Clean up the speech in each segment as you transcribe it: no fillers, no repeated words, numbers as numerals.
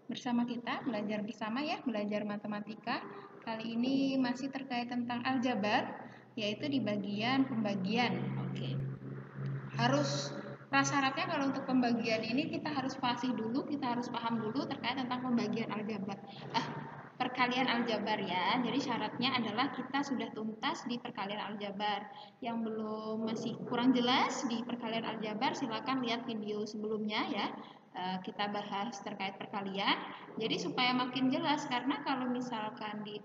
bersama kita, belajar bersama ya, belajar matematika. Kali ini masih terkait tentang aljabar, yaitu di bagian pembagian. Oke. Harus prasyaratnya kalau untuk pembagian ini kita harus fasih dulu, kita harus paham dulu terkait tentang pembagian aljabar. Perkalian aljabar ya. Jadi syaratnya adalah kita sudah tuntas di perkalian aljabar. Yang belum masih kurang jelas di perkalian aljabar, silakan lihat video sebelumnya ya. Kita bahas terkait perkalian. Jadi supaya makin jelas, karena kalau misalkan di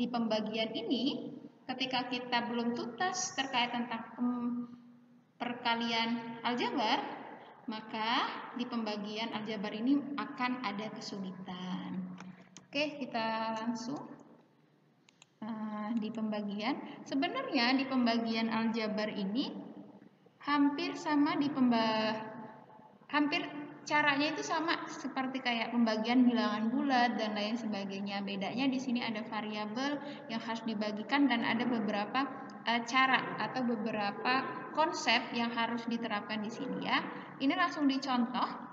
pembagian ini, ketika kita belum tuntas terkait tentang perkalian aljabar, maka di pembagian aljabar ini akan ada kesulitan. Oke, kita langsung di pembagian. Sebenarnya di pembagian aljabar ini hampir sama hampir caranya itu sama seperti kayak pembagian bilangan bulat dan lain sebagainya. Bedanya di sini ada variabel yang harus dibagikan dan ada beberapa cara atau beberapa konsep yang harus diterapkan di sini ya. Ini langsung dicontoh.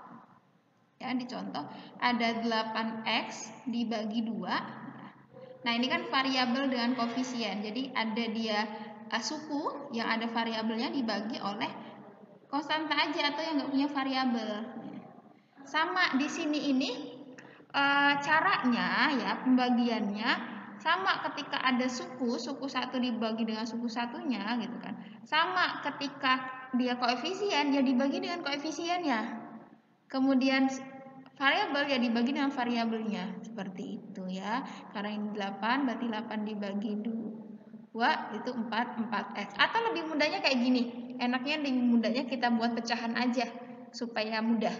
Ya, dicontoh ada 8x dibagi 2. Nah, ini kan variabel dengan koefisien. Jadi ada dia suku yang ada variabelnya dibagi oleh konstanta aja atau yang nggak punya variabel. Sama di sini ini caranya ya pembagiannya sama ketika ada suku satu dibagi dengan suku satunya gitu kan. Sama ketika dia koefisien ya dibagi dengan koefisiennya. Kemudian variabel ya dibagi dengan variabelnya seperti itu ya. Karena ini 8 berarti 8 dibagi 2 itu 4x. Atau lebih mudahnya kayak gini. Enaknya lebih mudahnya kita buat pecahan aja supaya mudah.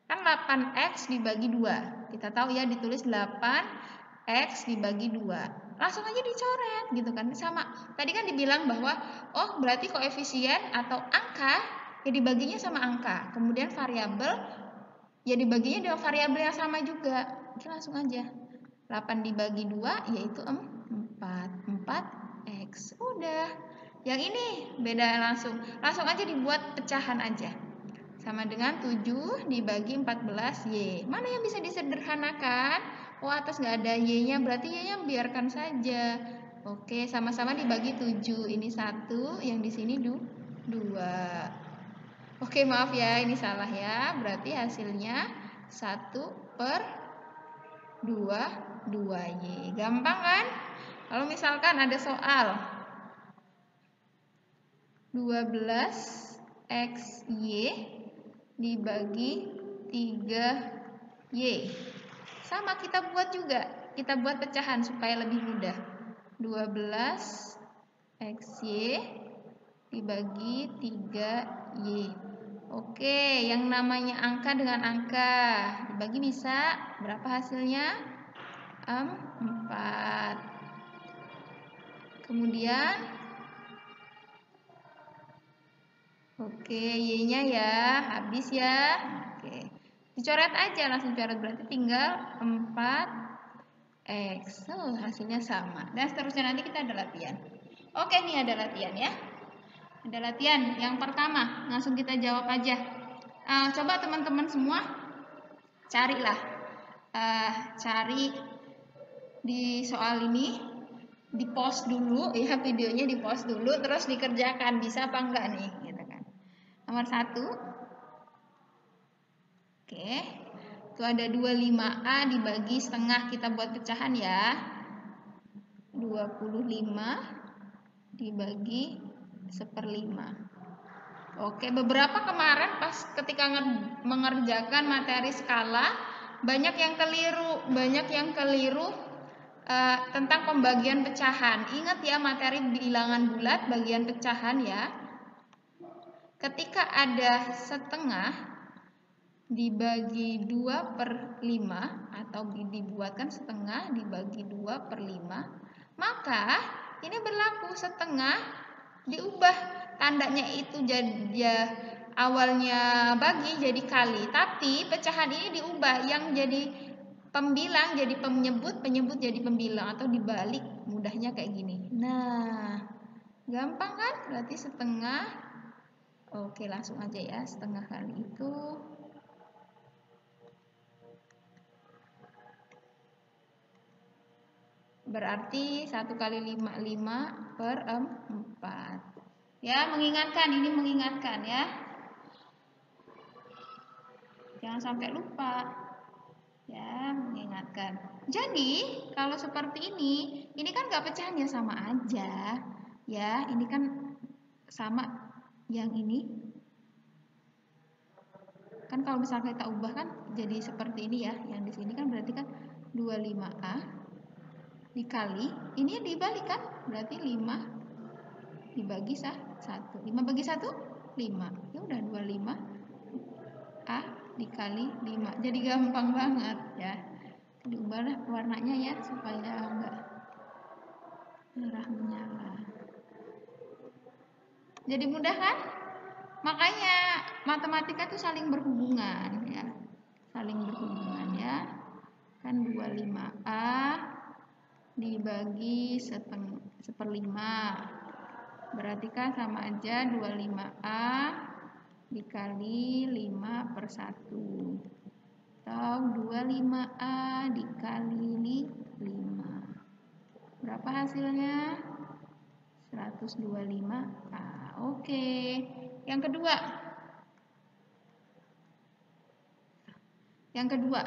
Kan 8x dibagi 2. Kita tahu ya ditulis 8x dibagi 2. Langsung aja dicoret gitu kan. Sama. Tadi kan dibilang bahwa oh berarti koefisien atau angka ya dibaginya sama angka. Kemudian variabel ya dibaginya dengan variabel yang sama juga. Oke, langsung aja. 8 dibagi 2 yaitu 4x. Udah. Yang ini beda langsung. Langsung aja dibuat pecahan aja. Sama dengan 7 dibagi 14y. Mana yang bisa disederhanakan? Oh, atas nggak ada y-nya, berarti y-nya biarkan saja. Oke, sama-sama dibagi 7. Ini 1, yang di sini 2. Oke, maaf ya, ini salah ya. Berarti hasilnya 1/2y. Gampang kan? Kalau misalkan ada soal 12xy dibagi 3y. Sama kita buat juga. Kita buat pecahan supaya lebih mudah. 12xy dibagi 3y. Oke, yang namanya angka dengan angka dibagi bisa berapa hasilnya? 4. Kemudian oke, y-nya ya habis ya. Oke. Dicoret aja, langsung coret berarti tinggal 4x. Hasilnya sama. Dan seterusnya nanti kita ada latihan. Oke, nih ada latihan ya. Ada latihan yang pertama, langsung kita jawab aja. Coba teman-teman semua carilah, cari di soal ini, di post dulu ya videonya, di post dulu, terus dikerjakan bisa apa enggak nih, gitu kan. Nomor 1, oke, itu ada 25a dibagi setengah, kita buat pecahan ya. 25 dibagi 1/5. Oke, beberapa kemarin pas ketika mengerjakan materi skala banyak yang keliru tentang pembagian pecahan. Ingat ya materi bilangan bulat bagian pecahan ya. Ketika ada setengah dibagi 2/5 atau dibuatkan setengah dibagi 2/5, maka ini berlaku setengah diubah tandanya itu jadi awalnya bagi jadi kali, tapi pecahan ini diubah yang jadi pembilang jadi penyebut jadi pembilang atau dibalik, mudahnya kayak gini. Nah, gampang kan? Berarti setengah. Oke, langsung aja ya, setengah kali itu Berarti 1 kali 5, 5 per 4. Ya, mengingatkan, ini mengingatkan ya. Jangan sampai lupa. Ya, mengingatkan. Jadi, kalau seperti ini kan nggak pecahannya sama aja. Ya, ini kan sama yang ini. Kan kalau misalnya kita ubah kan jadi seperti ini ya. Yang di sini kan berarti kan 25A dikali, ini dibalik kan, berarti 5 dibagi 1. 5 bagi 1, 5. Ya udah 25A dikali 5. Jadi gampang banget ya. Diubah warnanya ya supaya enggak merah menyala. Jadi mudah kan? Makanya matematika itu saling berhubungan ya. Saling berhubungan ya. Kan 25A dibagi 1/5, berarti kan sama aja 25A dikali 5/1, atau 25A dikali 5. Berapa hasilnya? 125A. Oke. Yang kedua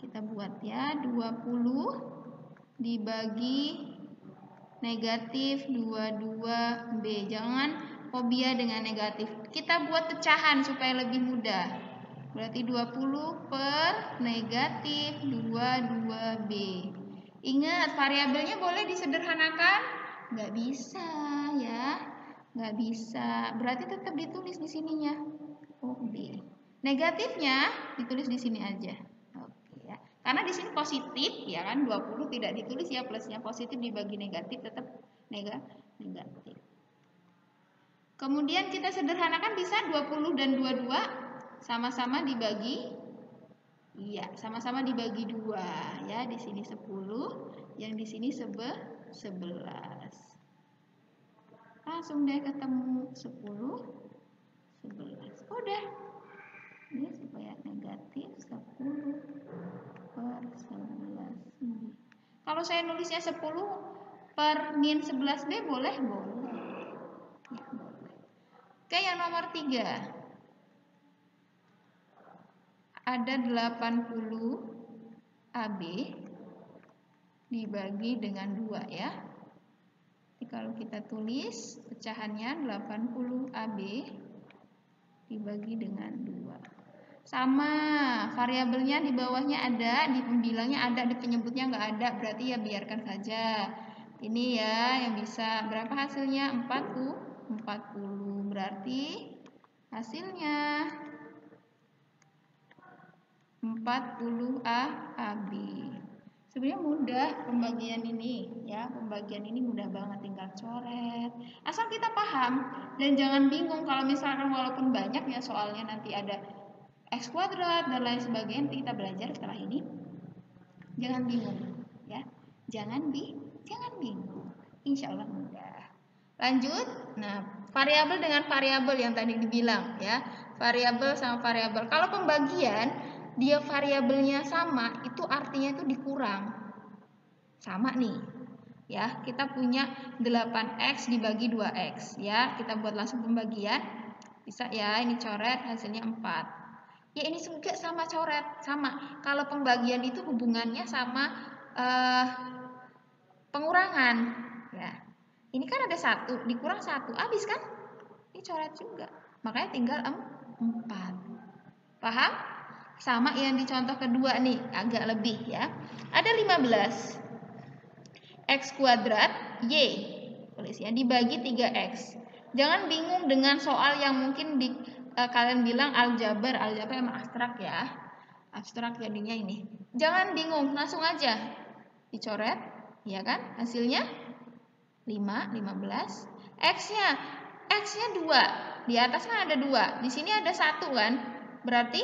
kita buat ya, 20 dibagi negatif 22B. Jangan fobia dengan negatif. Kita buat pecahan supaya lebih mudah. Berarti 20 per negatif 22B. Ingat, variabelnya boleh disederhanakan? Nggak bisa ya. Nggak bisa. Berarti tetap ditulis di sininya. Oh, B. Negatifnya ditulis di sini aja. Karena di sini positif ya kan, 20 tidak ditulis ya, plusnya positif dibagi negatif tetap negatif. Kemudian kita sederhanakan bisa 20 dan 22 sama-sama dibagi, iya sama-sama dibagi 2 ya, di sini 10, yang di sini 11. Langsung deh ketemu 10, 11. Udah. Ini supaya negatif 10 per 11. Kalau saya nulisnya 10 per min 11B boleh? Boleh. Ya, boleh. Oke, yang nomor 3. Ada 80 AB dibagi dengan 2 ya. Jadi kalau kita tulis pecahannya 80 AB dibagi dengan 2. Sama, variabelnya di bawahnya ada, di pembilangnya ada, di penyebutnya nggak ada, berarti ya biarkan saja. Ini ya yang bisa. Berapa hasilnya? 40. Berarti hasilnya 40 AB. Sebenarnya mudah pembagian ini ya, pembagian ini mudah banget, tinggal coret. Asal kita paham dan jangan bingung kalau misalkan walaupun banyak ya soalnya nanti ada X kuadrat dan lain sebagainya, nanti kita belajar setelah ini. Jangan bingung ya. Jangan bingung. Insya Allah mudah. Lanjut. Nah, variabel dengan variabel yang tadi dibilang ya. Variabel sama variabel. Kalau pembagian dia variabelnya sama, itu artinya itu dikurang. Sama nih. Ya, kita punya 8X dibagi 2X ya. Kita buat langsung pembagian. Bisa ya, ini coret hasilnya 4. Ya ini juga sama coret, sama. Kalau pembagian itu hubungannya sama pengurangan. Ya, ini kan ada 1, dikurang 1, habis kan? Ini coret juga. Makanya tinggal 4. Paham? Sama yang di contoh kedua nih, agak lebih ya. Ada 15. X kuadrat Y. Tulis ya, dibagi 3X. Jangan bingung dengan soal yang mungkin kalian bilang aljabar emang abstrak ya. Abstrak jadinya ini. Jangan bingung, langsung aja dicoret, ya kan? Hasilnya 15. X-nya 2. Di atas kan ada 2. Di sini ada 1 kan? Berarti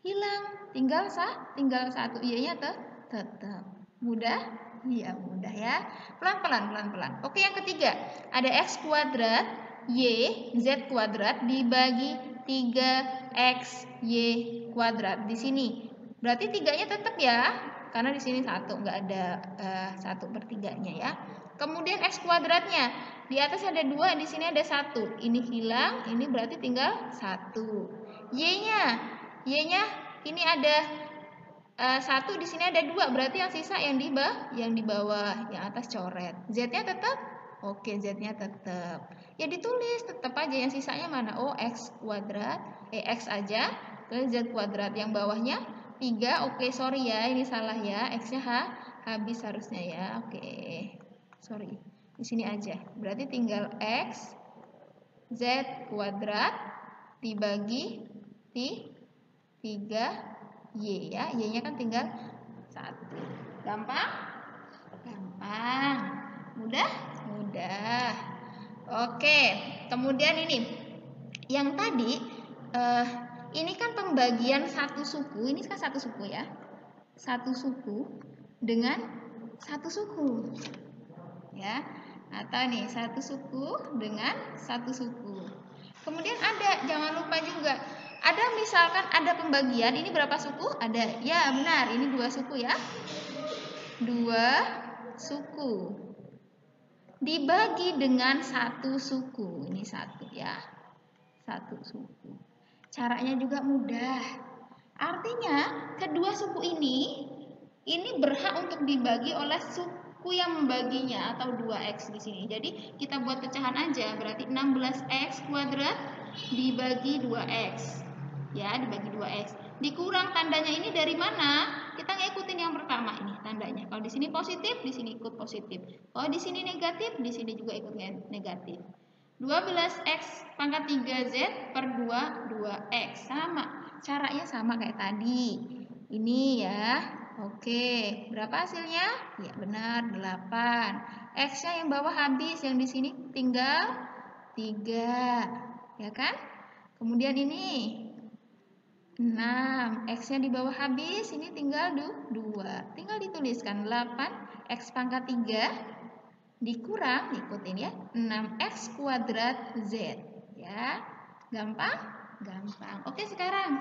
hilang. Tinggal 1. Y-nya tetap. Mudah? Iya, mudah ya. Pelan-pelan. Oke, yang ketiga. Ada X kuadrat Y, Z kuadrat dibagi 3X Y kuadrat. Di sini. Berarti 3-nya tetap ya. karena di sini 1, nggak ada 1/3-nya ya. Kemudian X kuadratnya, di atas ada 2, di sini ada 1. Ini hilang, ini berarti tinggal 1. Y-nya ini ada 1, di sini ada 2, berarti yang sisa yang di bawah, yang atas coret. Z-nya tetap? Oke, Z-nya tetap. Ya ditulis tetap aja, yang sisanya mana? Oh, X kuadrat, X aja, terus Z kuadrat. Yang bawahnya 3, oke, sorry ya, ini salah ya, X-nya habis harusnya ya, oke. Sorry, di sini aja. Berarti tinggal X Z kuadrat dibagi 3Y ya. Y-nya kan tinggal 1. Gampang? Gampang. Mudah? Mudah. Oke, kemudian ini. Yang tadi ini kan pembagian satu suku. Ini kan satu suku ya. Satu suku dengan satu suku. Ya, atau nih satu suku dengan satu suku. Kemudian ada, jangan lupa juga, ada misalkan ada pembagian, ini berapa suku? Ada, ya benar, ini 2 suku ya, 2 suku dibagi dengan satu suku, ini 1 ya, 1 suku. Caranya juga mudah, artinya kedua suku ini berhak untuk dibagi oleh suku yang membaginya atau 2X di sini. Jadi kita buat pecahan aja, berarti 16X kuadrat dibagi 2X. Ya, dibagi 2X. Dikurang tandanya ini dari mana? Kita ngikutin yang pertama ini tandanya. Kalau di sini positif, di sini ikut positif. Kalau di sini negatif, di sini juga ikut negatif. 12X pangkat 3Z per 2X. Sama. Caranya sama kayak tadi. Ini ya. Oke, berapa hasilnya? Ya benar, 8. X-nya yang bawah habis, yang di sini tinggal 3. Ya kan? Kemudian ini 6. X-nya di bawah habis, ini tinggal 2. Tinggal dituliskan 8 X pangkat 3 dikurang, ikutin ya, 6X kuadrat Z. Ya, gampang? Gampang. Oke, sekarang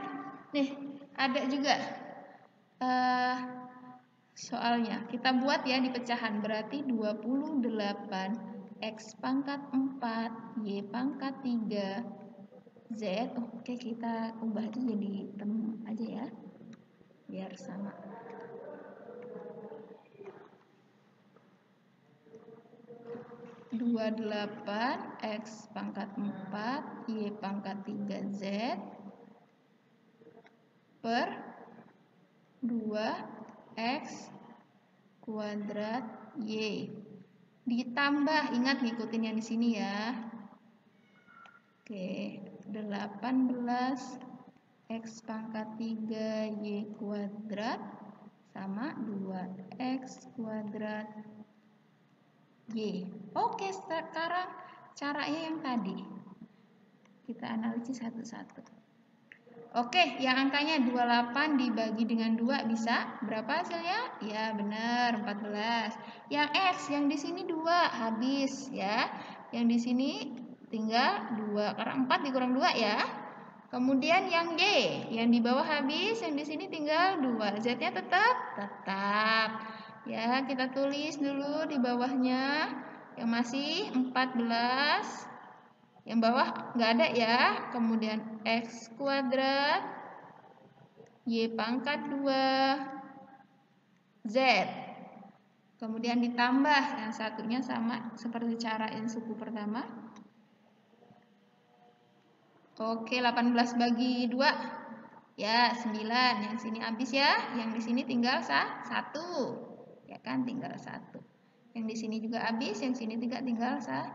nih ada juga soalnya kita buat ya di pecahan, berarti 28 X pangkat 4 Y pangkat 3 Z. Oke, kita ubah itu jadi tem aja ya, biar sama. Dua 28 X pangkat 4 Y pangkat 3 Z per 2X kuadrat Y ditambah, ingat ngikutin yang di sini ya. Oke, 18 X pangkat 3 Y kuadrat sama 2X kuadrat Y. Oke, sekarang caranya yang tadi kita analisis satu-satu. Oke, yang angkanya 28 dibagi dengan 2 bisa berapa hasilnya? Ya, benar, 14. Yang X, yang di sini 2 habis ya. Yang di sini tinggal 2 karena 4 dikurang 2 ya. Kemudian yang Y, yang di bawah habis, yang di sini tinggal 2. Z-nya tetap? Tetap. Ya, kita tulis dulu di bawahnya yang masih 14. Yang bawah nggak ada ya. Kemudian X kuadrat Y pangkat 2 Z. Kemudian ditambah yang satunya sama seperti cara yang suku pertama. Oke, 18 bagi 2 ya 9. Yang sini habis ya, yang di sini tinggal 1. Ya kan, tinggal 1. Yang di sini juga habis, yang sini tinggal 1.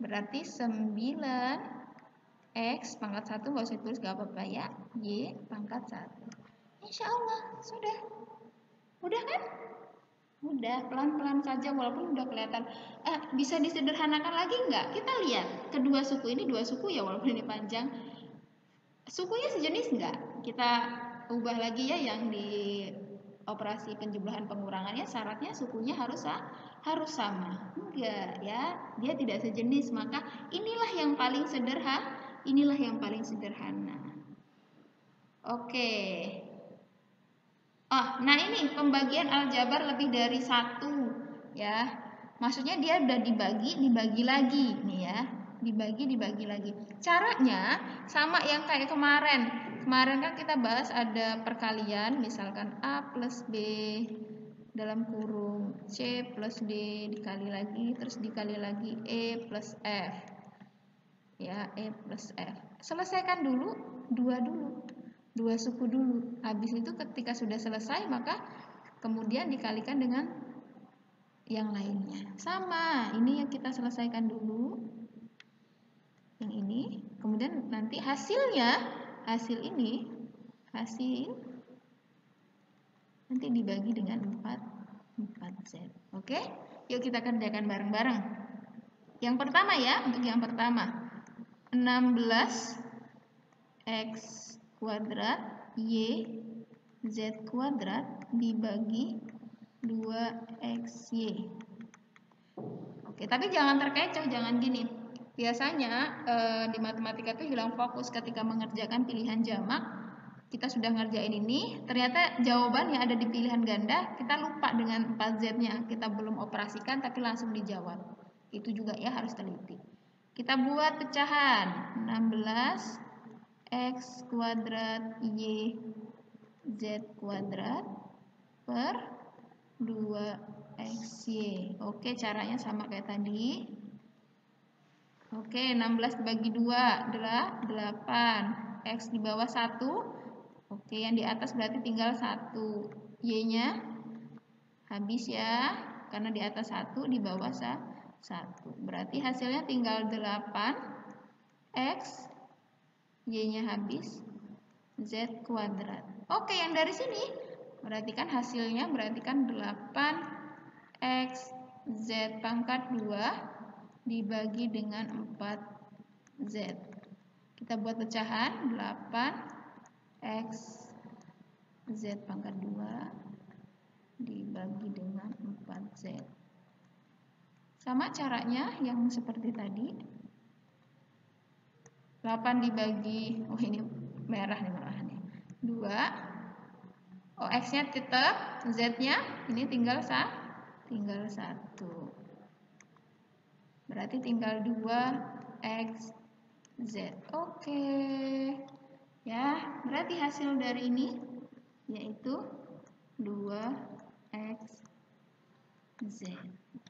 Berarti 9X pangkat 1 nggak usah tulis, nggak apa-apa ya. Y pangkat 1. Insya Allah sudah. Mudah kan? Mudah, pelan-pelan saja walaupun udah kelihatan. Bisa disederhanakan lagi nggak? Kita lihat kedua suku ini 2 suku ya, walaupun ini panjang. Sukunya sejenis nggak? Kita ubah lagi ya yang di operasi penjumlahan pengurangannya, syaratnya sukunya harus sama. Enggak ya, dia tidak sejenis, maka inilah yang paling sederhana inilah yang paling sederhana. Oke. Nah ini pembagian aljabar lebih dari 1 ya. Maksudnya dia udah dibagi lagi nih ya. Dibagi lagi. Caranya sama yang kayak kemarin. Kemarin kan kita bahas ada perkalian, misalkan A plus B dalam kurung C plus D dikali lagi, terus dikali lagi E plus F. Ya, E plus F. Selesaikan dulu, dua suku dulu. Habis itu ketika sudah selesai maka kemudian dikalikan dengan yang lainnya. Sama, ini yang kita selesaikan dulu. Yang ini, kemudian nanti hasilnya, hasil nanti dibagi dengan 4Z. Oke? Yuk kita kerjakan bareng-bareng. Yang pertama ya, untuk yang pertama. 16 X kuadrat Y Z kuadrat dibagi 2XY. Oke, tapi jangan terkecoh, jangan gini. Biasanya di matematika itu hilang fokus ketika mengerjakan pilihan jamak. Kita sudah ngerjain ini, ternyata jawaban yang ada di pilihan ganda, kita lupa dengan 4Z-nya. Kita belum operasikan tapi langsung dijawab. Itu juga ya harus teliti. Kita buat pecahan 16 X kuadrat Y Z kuadrat per 2XY. Oke, caranya sama kayak tadi. Oke, 16 dibagi 2 adalah 8. X di bawah 1. Oke, yang di atas berarti tinggal 1. Y-nya habis ya, karena di atas 1, di bawah 1. Berarti hasilnya tinggal 8. X, Y-nya habis, Z kuadrat. Oke, yang dari sini berarti kan hasilnya 8x Z pangkat 2 dibagi dengan 4Z. Kita buat pecahan 8x Z pangkat 2 dibagi dengan 4Z. Sama caranya yang seperti tadi. 8 dibagi, ini merah nih, 2. X-nya tetap, Z-nya ini tinggal 1. Berarti tinggal 2XZ. Oke. Ya, berarti hasil dari ini yaitu 2XZ.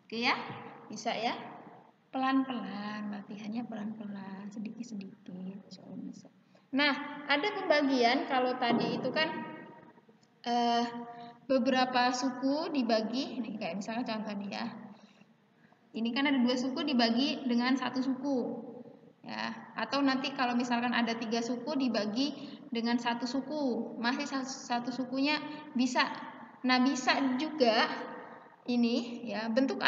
Oke ya? Bisa ya? Pelan-pelan, latihannya pelan-pelan, sedikit-sedikit, bisa. Nah, ada pembagian kalau tadi itu kan beberapa suku dibagi, nih kayak misalnya contoh nih ya. Ini kan ada 2 suku dibagi dengan 1 suku. Ya, atau nanti kalau misalkan ada 3 suku dibagi dengan 1 suku, masih satu sukunya bisa. Nah, bisa juga ini ya, bentuk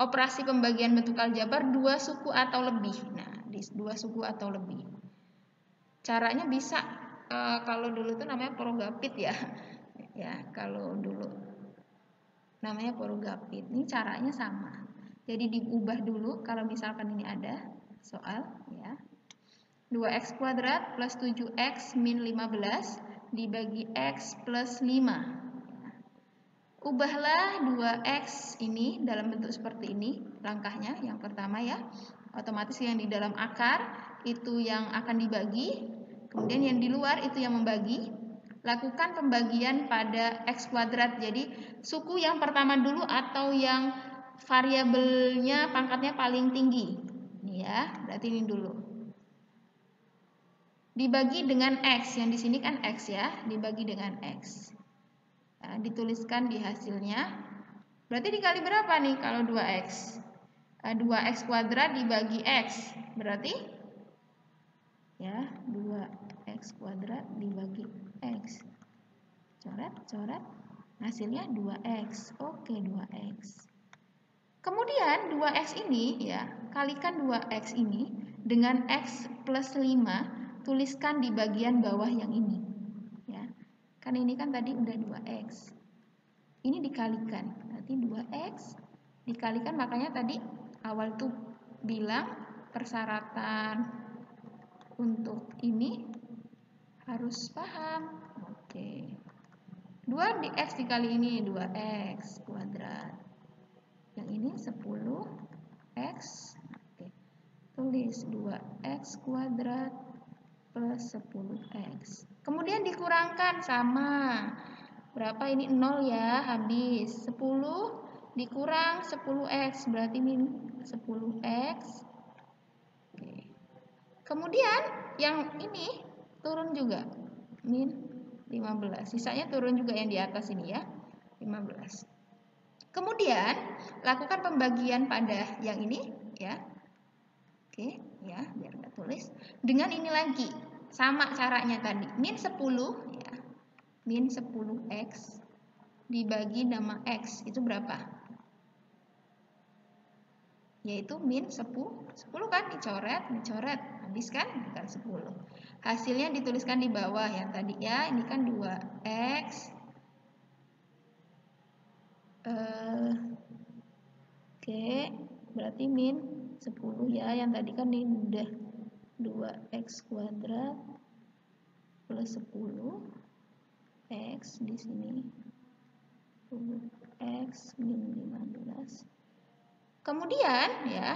operasi pembagian bentuk aljabar 2 suku atau lebih. Nah, di 2 suku atau lebih. Caranya bisa kalau dulu itu namanya porogapit ya. Ya, kalau dulu namanya porogapit. Ini caranya sama. Jadi diubah dulu kalau misalkan ini ada soal ya. 2x kuadrat plus 7x min 15 dibagi x plus 5. Ubahlah 2x ini dalam bentuk seperti ini. Langkahnya yang pertama ya. Otomatis yang di dalam akar itu yang akan dibagi. Kemudian yang di luar itu yang membagi. Lakukan pembagian pada x kuadrat. Jadi suku yang pertama dulu atau yang variabelnya pangkatnya paling tinggi. Ini ya, berarti ini dulu. Dibagi dengan x. Yang di sini kan x ya, dibagi dengan x. Nah, dituliskan di hasilnya. Berarti dikali berapa nih kalau 2x? 2x kuadrat dibagi x. Berarti ya 2x kuadrat dibagi x. Coret. Hasilnya 2x. Oke, 2x. Kemudian 2x ini ya, kalikan 2x ini dengan x plus 5, tuliskan di bagian bawah yang ini. Ya. Kan ini kan tadi udah 2x. Ini dikalikan. Berarti 2x dikalikan, makanya tadi awal tuh bilang persyaratan untuk ini harus paham. Oke. 2 X dikali ini 2X kuadrat. Yang ini 10X. Oke. Tulis 2X kuadrat plus 10X. Kemudian dikurangkan sama. Berapa ini? 0 ya, habis. 10 dikurang 10X berarti min 10X. Oke. Kemudian yang ini turun juga, min 15. Sisanya turun juga yang di atas ini ya, 15. Kemudian lakukan pembagian pada yang ini ya. Oke, ya, biar nggak tulis. Dengan ini lagi, sama caranya tadi. Min 10 ya. Min 10X dibagi nama X itu berapa? Yaitu min 10. 10 kan dicoret, habis kan? Bukan 10. Hasilnya dituliskan di bawah yang tadi ya. Ini kan 2X. Oke, berarti min 10 ya. Yang tadi kan ini udah 2X kuadrat plus 10 X di sini 10X min 15. Kemudian ya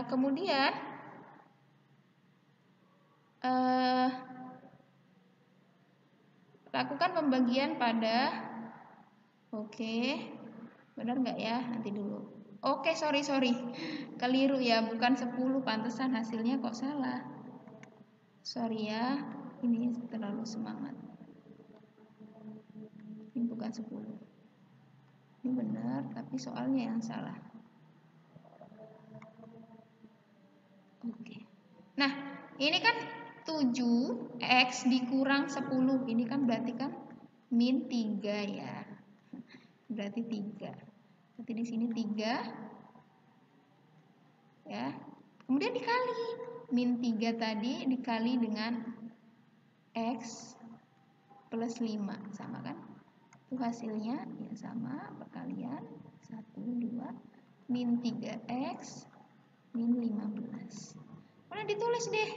kemudian lakukan pembagian pada benar nggak ya? Nanti dulu. Oke, sorry keliru ya, bukan 10, pantesan hasilnya kok salah. Sorry ya, ini terlalu semangat. Ini bukan 10. Ini benar, tapi soalnya yang salah. Oke. Nah, ini kan 7X dikurang 10. Ini kan berarti kan min 3 ya. Berarti 3. Berarti di sini 3 ya. Kemudian dikali min 3 tadi dikali dengan X plus 5, sama kan? Itu hasilnya ya sama, perkalian 1, 2 min 3X min 15. Kemudian ditulis deh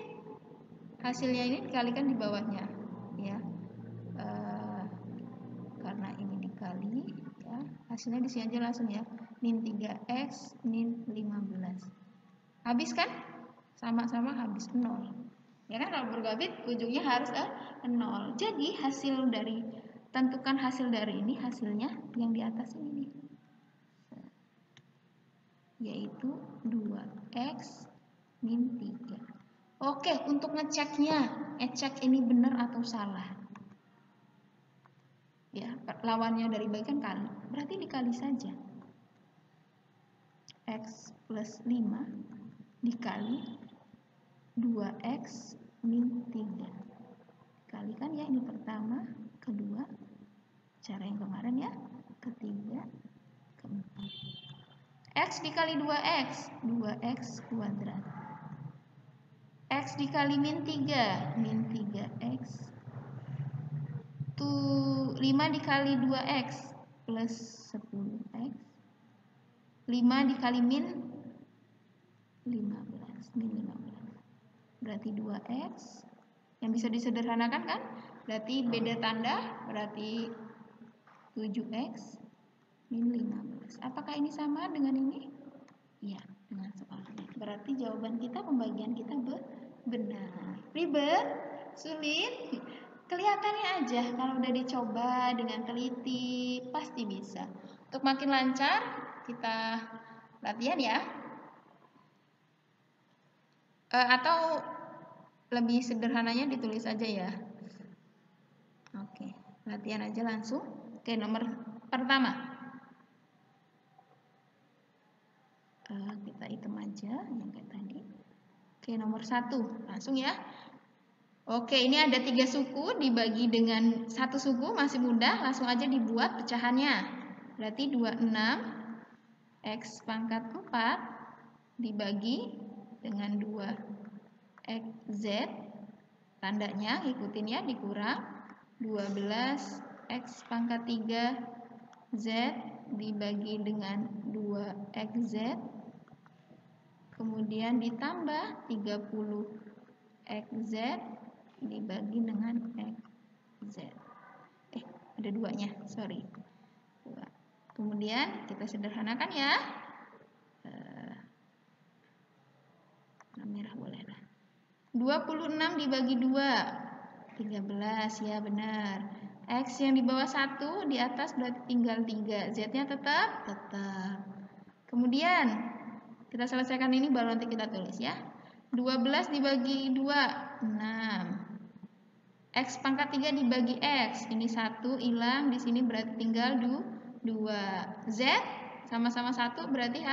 hasilnya, ini dikalikan di bawahnya ya. Karena ini dikali ya, hasilnya di sini aja langsung ya, min 3X min 15. Habis kan? Sama-sama habis 0. Ya kan, kalau bergabit ujungnya harus 0. Jadi hasil dari, tentukan hasil dari ini, hasilnya yang di atas ini nih. Yaitu 2X min 3. Oke, untuk ngeceknya, ngecek ini benar atau salah. Ya, lawannya dari baik kan kali. Berarti dikali saja. X plus 5 dikali 2X min 3. Kalikan ya, ini pertama, kedua, cara yang kemarin ya, ketiga, keempat. X dikali 2X, 2X kuadrat. X dikali min 3, min 3X. 5 dikali 2X plus 10X. 5 dikali min 15, min 15. Berarti 2X. Yang bisa disederhanakan kan? Berarti beda tanda, berarti 7X min 15. Apakah ini sama dengan ini? Iya, dengan soalnya. Berarti jawaban kita, pembagian kita benar. Ribet? Sulit? Kelihatannya aja, kalau udah dicoba dengan teliti pasti bisa. Untuk makin lancar, kita latihan ya. Atau lebih sederhananya ditulis aja ya. Oke, latihan aja langsung. Oke, nomor pertama. Kita hitung aja yang kayak tadi. Oke, nomor 1. Langsung ya. Oke, ini ada 3 suku dibagi dengan 1 suku, masih mudah, langsung aja dibuat pecahannya. Berarti 26 X pangkat 4 dibagi dengan 2 XZ, tandanya ikutin ya, dikurang 12 X pangkat 3 Z dibagi dengan 2xz, kemudian ditambah 30xz dibagi dengan xz. Ada duanya, sorry. Kemudian kita sederhanakan ya. Merah boleh lah. 26 dibagi 2, 13 ya, benar. X yang di bawah 1, di atas berarti tinggal 3. Z-nya tetap. Kemudian kita selesaikan ini baru nanti kita tulis ya. 12 dibagi 2, 6. X pangkat 3 dibagi X. Ini 1 hilang, di sini berarti tinggal 2. Z sama-sama 1 berarti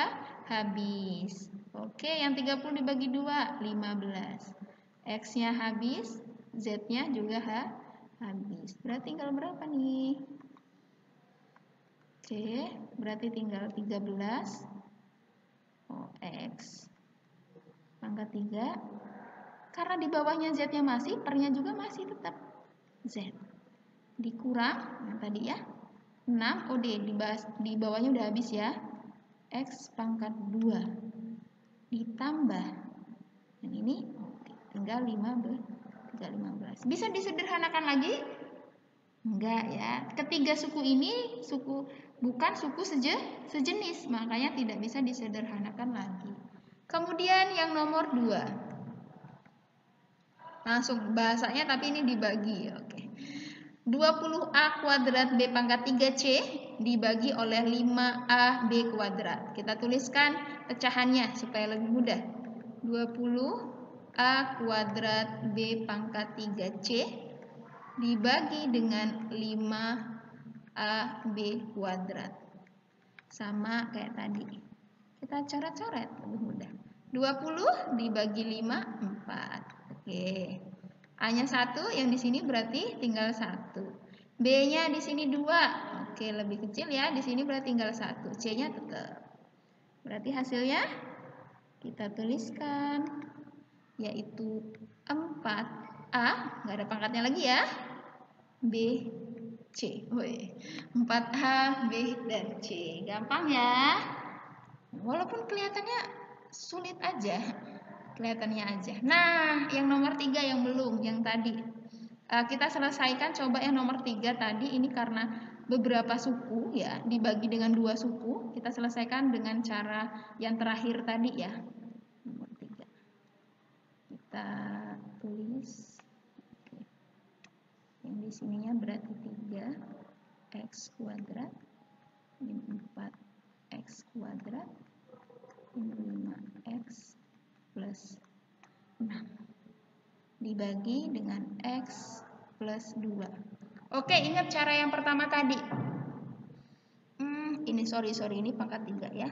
habis. Oke, yang 30 dibagi 2, 15. X-nya habis, Z-nya juga habis. Berarti tinggal berapa nih? Oke, berarti tinggal 13. X pangkat 3. Karena di bawahnya Z-nya masih, pernya juga masih tetap Z. Dikurang, yang tadi ya, 6, di bawahnya udah habis ya. X pangkat 2 ditambah, yang ini tinggal 15. Bisa disederhanakan lagi? Enggak ya. Ketiga suku ini bukan suku sejenis, makanya tidak bisa disederhanakan lagi. Kemudian yang nomor 2. Langsung bahasanya tapi ini dibagi. Oke. 20A kuadrat B pangkat 3C dibagi oleh 5AB kuadrat. Kita tuliskan pecahannya supaya lebih mudah. 20A kuadrat B pangkat 3C dibagi dengan 5AB kuadrat. Sama kayak tadi. Kita coret-coret lebih mudah. 20 dibagi 5, 4. Oke. A-nya 1, yang di sini berarti tinggal 1. B-nya di sini 2. Oke, lebih kecil ya. Di sini berarti tinggal 1. C-nya tetap. Berarti hasilnya kita tuliskan yaitu 4A, nggak ada pangkatnya lagi ya. B, C. 4A, B, dan C. Gampang ya. Walaupun kelihatannya sulit aja. Kelihatannya aja. Nah, yang nomor 3 yang belum, yang tadi. Kita selesaikan coba yang nomor 3 tadi. Ini karena beberapa suku ya, dibagi dengan 2 suku. Kita selesaikan dengan cara yang terakhir tadi ya. Nomor 3. Kita tulis. Yang di sininya berarti 3x kuadrat min 4x kuadrat min 5x plus 6 dibagi dengan X plus 2. Oke, ingat cara yang pertama tadi. Ini sorry ini pangkat 3 ya.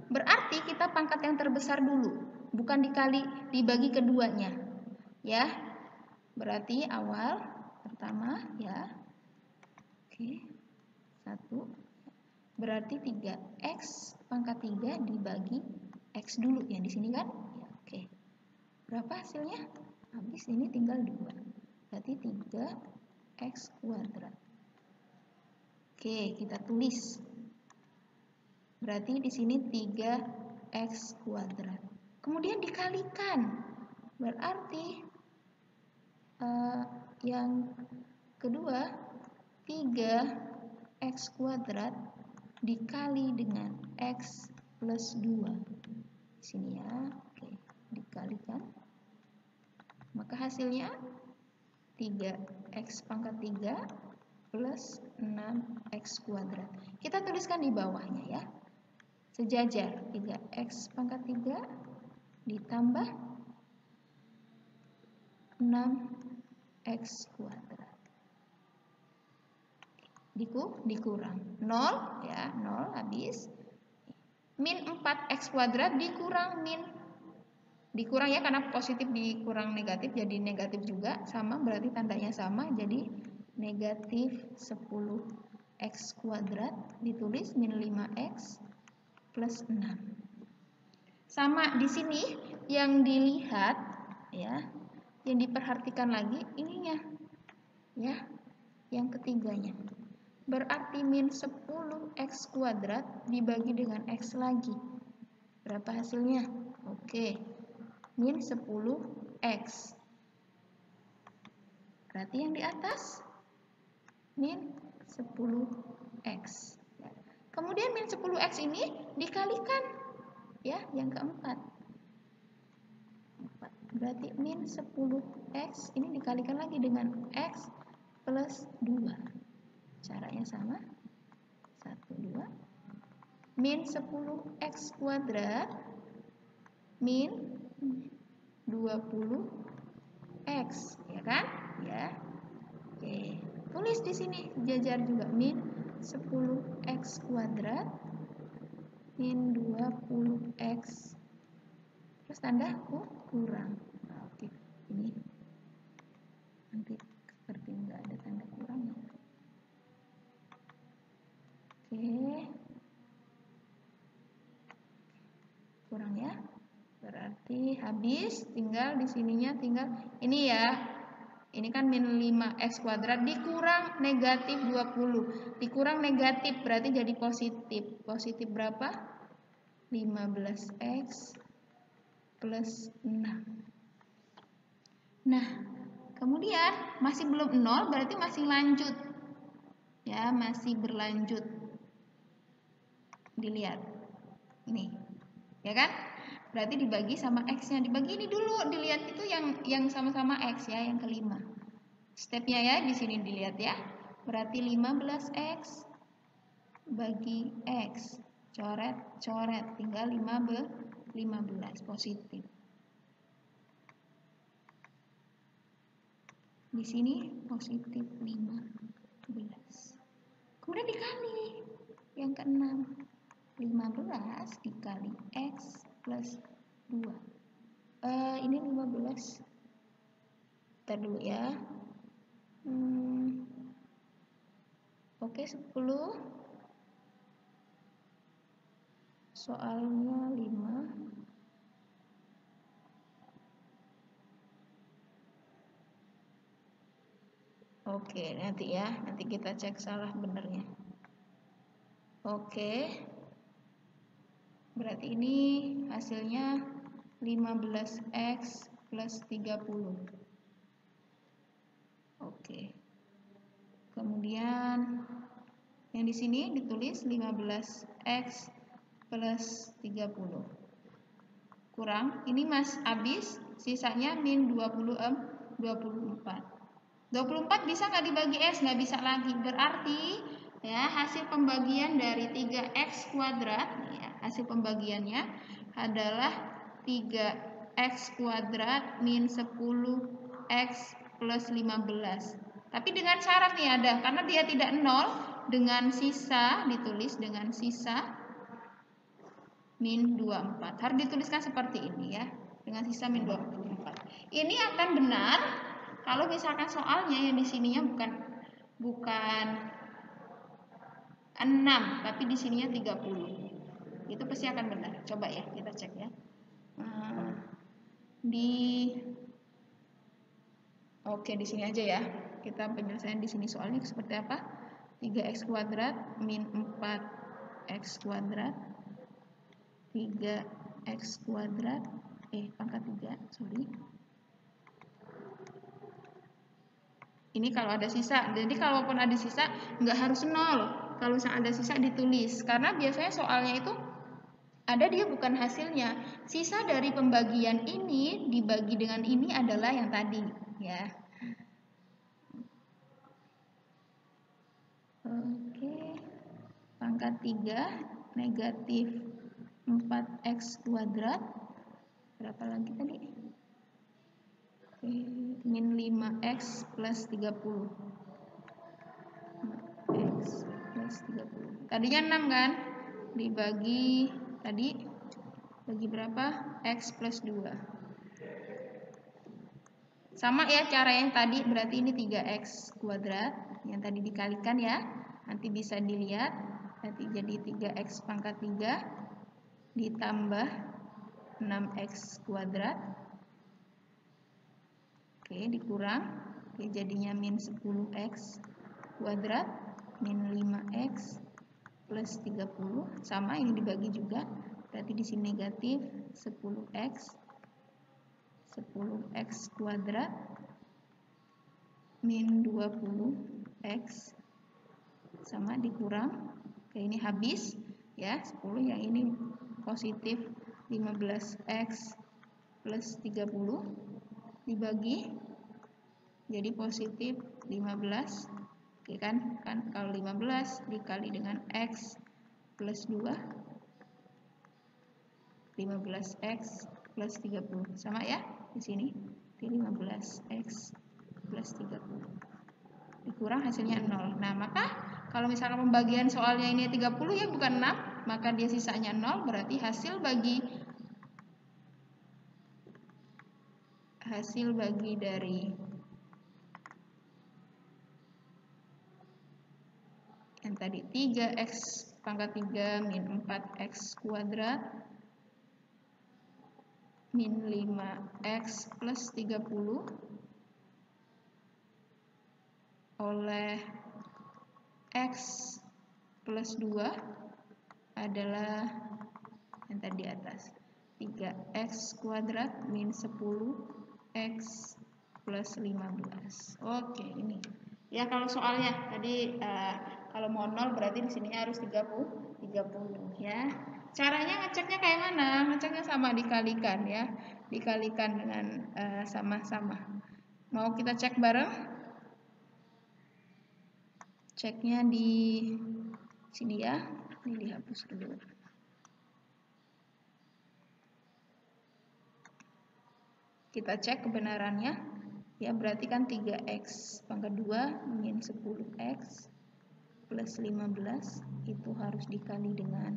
Berarti kita pangkat yang terbesar dulu, bukan dibagi keduanya. Ya. Berarti awal pertama ya. Oke. 1. Berarti 3x pangkat 3 dibagi X dulu yang di sini kan? Ya, oke. Berapa hasilnya? Habis ini tinggal 2. Berarti 3x kuadrat. Oke, kita tulis. Berarti di sini 3x kuadrat. Kemudian dikalikan. Berarti yang kedua 3x kuadrat dikali dengan x plus 2. Di sini ya. Oke, dikalikan. Maka hasilnya 3x pangkat 3 plus 6x kuadrat. Kita tuliskan di bawahnya ya. Sejajar 3x pangkat 3 ditambah 6x kuadrat. Dikurang 0 ya, 0 habis. Min 4x kuadrat dikurang dikurang ya, karena positif dikurang negatif jadi negatif juga, sama berarti tandanya sama, jadi negatif 10x kuadrat ditulis min 5x plus 6. Sama di sini yang dilihat ya, yang diperhatikan lagi ininya ya, yang ketiganya. Berarti min 10x kuadrat dibagi dengan x lagi. Berapa hasilnya? Oke, min 10x. Berarti yang di atas min 10x. Kemudian min 10x ini dikalikan ya, yang keempat. Berarti min 10x ini dikalikan lagi dengan x plus 2. Caranya sama. 1, 2. Min 10x kuadrat min 20x, ya kan? Ya. Oke. Tulis di sini jajar juga min 10x kuadrat min 20x. Terus tanda kurang. Nah, oke. Ini nanti seperti enggak ada tanda kurang ya. Oke. Kurang ya. Berarti habis, tinggal di sininya tinggal ini ya. Ini kan min 5x kuadrat dikurang negatif 20. Dikurang negatif berarti jadi positif. Positif berapa? 15x plus 6. Nah, kemudian masih belum 0 berarti masih lanjut. Ya, masih berlanjut. Dilihat. Ini. Ya kan? Berarti dibagi sama x-nya. Dibagi ini dulu, dilihat itu yang sama-sama x ya, yang kelima. Stepnya ya, di sini dilihat ya. Berarti 15x bagi x. Coret, tinggal 15 positif. Di sini positif 15. Kemudian dikali yang ke-6. 15 dikali x plus 2. Ini 15. Kita dulu ya. Oke, 10. Soalnya 5. Oke, nanti ya. Nanti kita cek salah benernya. Oke. Berarti ini hasilnya 15x plus 30. Oke. Kemudian yang di sini ditulis 15x plus 30. Kurang, ini mas habis, sisanya min 24. 24 bisa nggak dibagi x? Nggak bisa lagi. Berarti ya hasil pembagian dari 3x kuadrat ya, hasil pembagiannya adalah 3x kuadrat min 10x plus 15. Tapi dengan syarat nih ada, karena dia tidak 0, dengan sisa ditulis dengan sisa min 24. Harus dituliskan seperti ini ya, dengan sisa min 24. Ini akan benar kalau misalkan soalnya yang di sininya bukan 6, tapi di sininya 30. Itu pasti akan benar. Coba ya, kita cek ya. Oke, di sini aja ya. Kita penyelesaian di sini soalnya seperti apa? 3x kuadrat min 4x kuadrat 3x kuadrat pangkat 3, sorry. Ini kalau ada sisa, jadi kalaupun ada sisa nggak harus 0. Kalau misalnya ada sisa ditulis, karena biasanya soalnya itu ada dia bukan hasilnya. Sisa dari pembagian ini dibagi dengan ini adalah yang tadi ya. Oke, pangkat 3 negatif 4x kuadrat. Berapa lagi tadi? Min 5x plus 30. X plus 30. Tadinya 6 kan? Dibagi tadi bagi berapa? X plus 2. Sama ya cara yang tadi, berarti ini 3x kuadrat yang tadi dikalikan ya. Nanti bisa dilihat, nanti jadi 3x pangkat 3 ditambah 6x kuadrat. Oke, dikurang. Oke, jadinya min 10x kuadrat. min 5x plus 30, sama ini dibagi juga, berarti di sini negatif 10x kuadrat min 20x sama dikurang, oke ini habis ya 10, yang ini positif 15x plus 30 dibagi jadi positif 15. Oke kan kalau 15 dikali dengan x plus 2, 15x plus 30 sama ya di sini, di 15x plus 30 dikurang hasilnya 0. Nah maka kalau misalkan pembagian soalnya ini 30 ya bukan 6, maka dia sisanya 0, berarti hasil bagi dari yang tadi 3x pangkat 3 min 4x kuadrat min 5x plus 30 oleh x plus 2 adalah yang tadi di atas 3x kuadrat min 10x plus 15. Oke ini ya kalau soalnya tadi kalau mau 0 berarti di sini harus 30 ya. Caranya ngeceknya kayak mana? Ngeceknya sama dikalikan ya, dikalikan dengan sama-sama. Mau kita cek bareng? Ceknya di sini ya, ini dihapus dulu. Kita cek kebenarannya ya, berarti kan 3x pangkat 2 min 10x plus 15 itu harus dikali dengan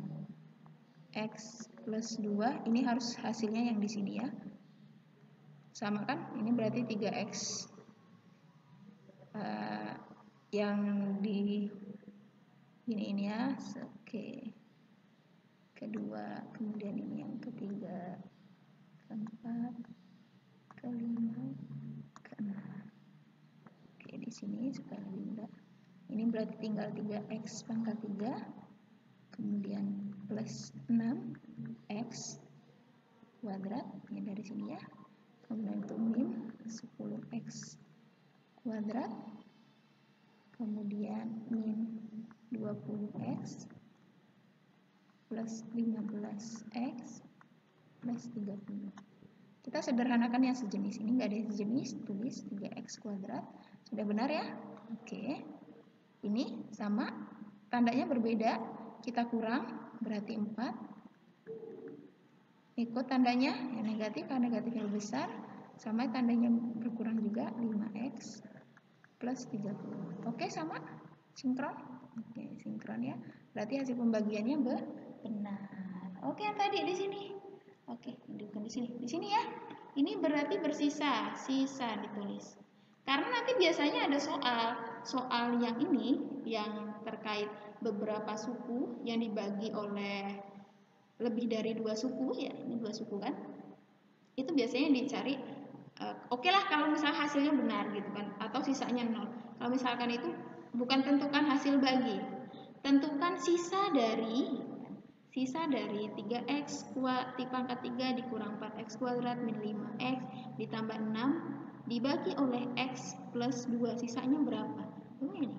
x plus 2, ini harus hasilnya yang di sini ya, sama kan, ini berarti 3x yang di ini ya, oke, kedua, kemudian ini yang ketiga, keempat, kelima, keenam. Oke di sini supaya lebih mudah, ini berarti tinggal 3x pangkat 3 kemudian plus 6x kuadrat ini dari sini ya, kemudian itu min 10x kuadrat kemudian min 20x plus 15x plus 30. Kita sederhanakan yang sejenis, ini nggak ada yang sejenis, tulis 3x kuadrat, sudah benar ya? Oke, ini sama, tandanya berbeda, kita kurang, berarti 4, ikut tandanya yang negatif, karena negatifnya lebih besar, sama tandanya berkurang juga, 5x plus 30. Oke, sama? Sinkron? Oke, sinkron ya, berarti hasil pembagiannya benar. Oke, yang tadi di sini. Oke, hidupkan di sini ya. Ini berarti bersisa, sisa ditulis. Karena nanti biasanya ada soal yang ini yang terkait beberapa suku yang dibagi oleh lebih dari 2 suku ya, ini 2 suku kan. Itu biasanya dicari oke lah kalau misalnya hasilnya benar gitu kan, atau sisanya 0. Kalau misalkan itu bukan tentukan hasil bagi, tentukan sisa dari 3x pangkat 3 dikurang 4x kuadrat min 5x ditambah 6 dibagi oleh x plus 2, sisanya berapa? Ini